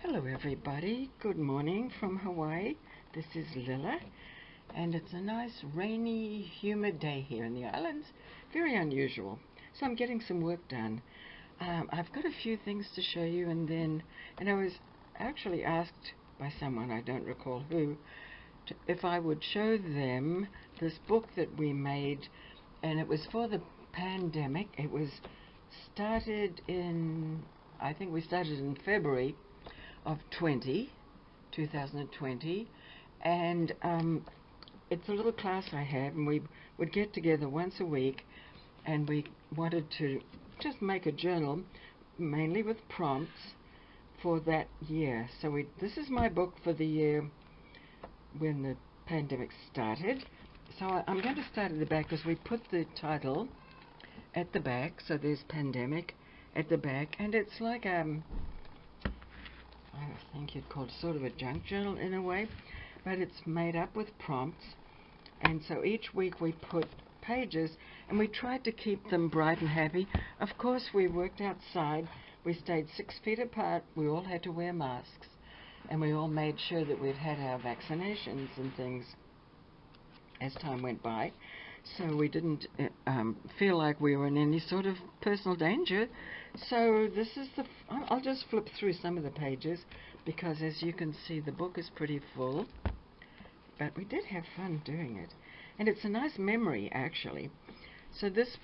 Hello everybody, good morning from Hawaii. This is Lila, and it's a nice rainy, humid day here in the islands. Very unusual, so I'm getting some work done. I've got a few things to show you, and I was actually asked by someone, I don't recall who, if I would show them this book that we made, and it was for the pandemic. It was started I think we started in February of 2020, and it's a little class I have, and we would get together once a week, and we wanted to just make a journal, mainly with prompts for that year. So this is my book for the year when the pandemic started. So I'm going to start at the back because we put the title at the back, so there's pandemic at the back, and it's like I think you'd call it sort of a junk journal in a way, but it's made up with prompts, and so each week we put pages, and we tried to keep them bright and happy. Of course, we worked outside, we stayed 6 feet apart, we all had to wear masks, and we all made sure that we'd had our vaccinations and things as time went by, so we didn't feel like we were in any sort of personal danger. So this is I'll just flip through some of the pages, because as you can see the book is pretty full, but we did have fun doing it, and it's a nice memory actually. So this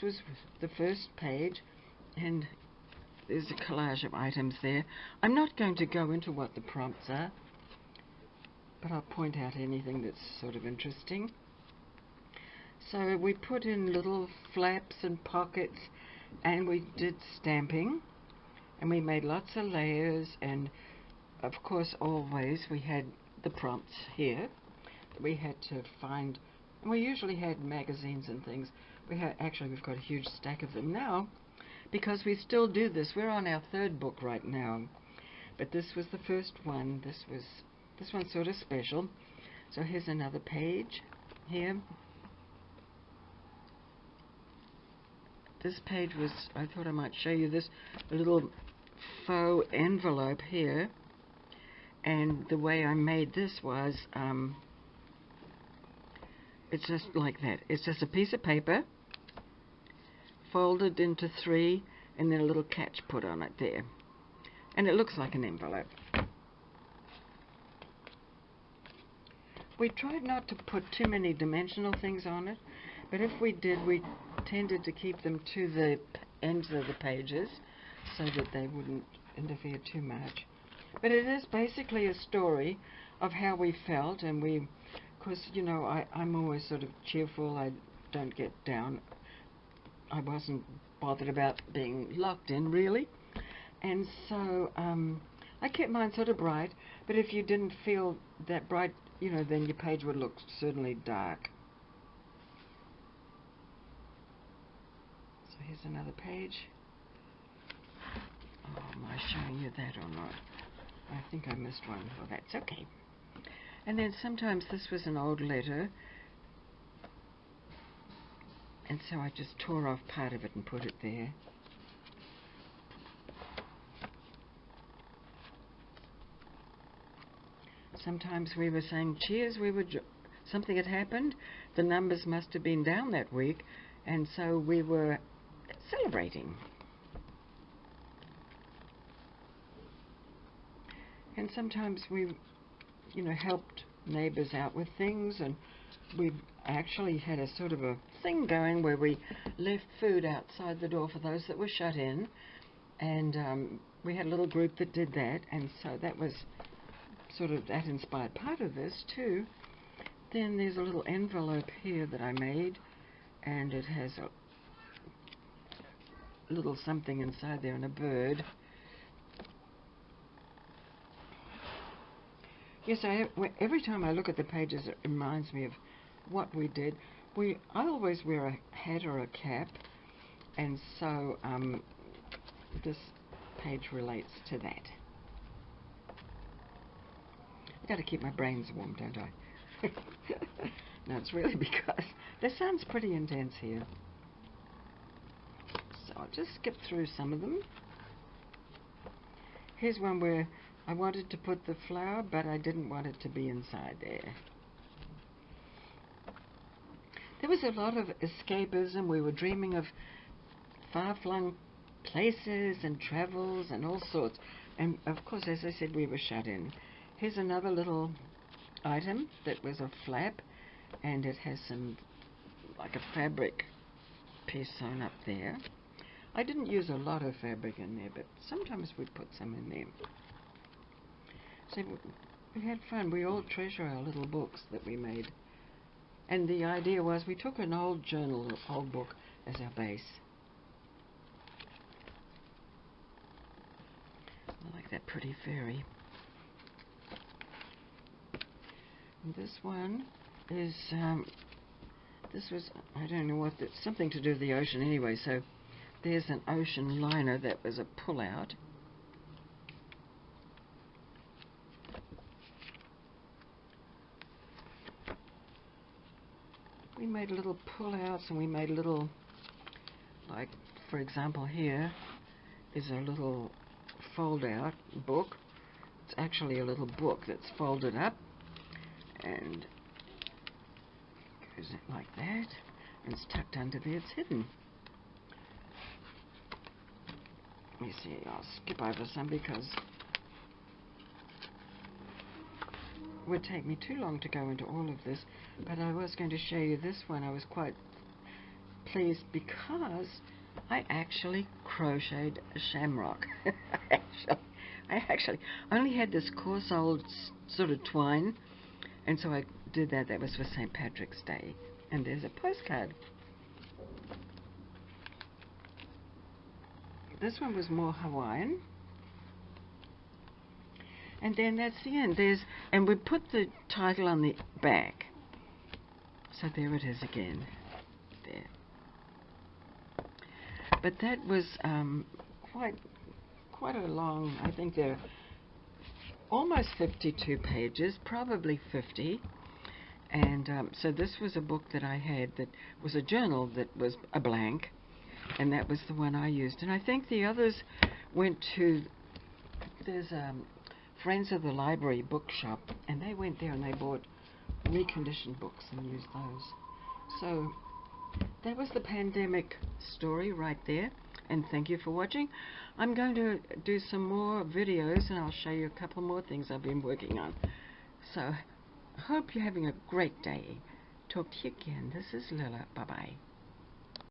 was the first page, and there's a collage of items there. I'm not going to go into what the prompts are, but I'll point out anything that's sort of interesting. So we put in little flaps and pockets, and we did stamping, and we made lots of layers, and of course always we had the prompts here. We had to find, and we usually had magazines and things. We've got a huge stack of them now, because we still do this. We're on our third book right now, but this was the first one. This one's sort of special. So here's another page here. This page was, I thought I might show you this, a little faux envelope here, and the way I made this was, it's just like that. It's just a piece of paper folded into 3, and then a little catch put on it there, and it looks like an envelope. We tried not to put too many dimensional things on it, but if we did, we tended to keep them to the ends of the pages so that they wouldn't interfere too much. But it is basically a story of how we felt, and of course, you know, I'm always sort of cheerful. I don't get down. I wasn't bothered about being locked in, really. And so I kept mine sort of bright, but if you didn't feel that bright, you know, then your page would look certainly dark. So here's another page. Oh, am I showing you that or not? I think I missed one. Well, that's okay. And then sometimes this was an old letter, and so I just tore off part of it and put it there. Sometimes we were saying cheers, something had happened, the numbers must have been down that week, and so we were celebrating. And sometimes we, you know, helped neighbors out with things, and we actually had a sort of a thing going where we left food outside the door for those that were shut in, and we had a little group that did that, and so that was that inspired part of this too. Then there's a little envelope here that I made, and it has a little something inside there and a bird. Yes, every time I look at the pages, it reminds me of what we did. I always wear a hat or a cap, and so this page relates to that. I've got to keep my brains warm, don't I? No, it's really because this sounds pretty intense here. So I'll just skip through some of them. Here's one where I wanted to put the flower, but I didn't want it to be inside there. There was a lot of escapism. We were dreaming of far-flung places and travels and all sorts. And, of course, as I said, we were shut in. Here's another little item that was a flap, and it has some, like a fabric piece sewn up there. I didn't use a lot of fabric in there, but sometimes we'd put some in there. So we had fun. We all treasure our little books that we made. And the idea was we took an old journal, old book, as our base. I like that pretty fairy. And this one is, this was, I don't know what, it's something to do with the ocean anyway, so there's an ocean liner that was a pull-out. We made little pull-outs and we made little, like, for example, here is a little fold-out book. It's actually a little book that's folded up and goes like that, and it's tucked under there, it's hidden. Let me see, I'll skip over some because it would take me too long to go into all of this, but I was going to show you this one. I was quite pleased because I actually crocheted a shamrock. I actually only had this coarse old sort of twine, and so I did that. That was for St. Patrick's Day. And there's a postcard. This one was more Hawaiian. And then that's the end. And we put the title on the back. So there it is again. There. But that was quite a long, I think there are almost 52 pages, probably 50. And so this was a book that I had that was a journal that was a blank, and that was the one I used. And I think the others went to, there's Friends of the Library bookshop, and they went there and they bought reconditioned books and used those. So that was the pandemic story right there, and thank you for watching. I'm going to do some more videos and I'll show you a couple more things I've been working on. So I hope you're having a great day. Talk to you again. This is Lila. Bye-bye.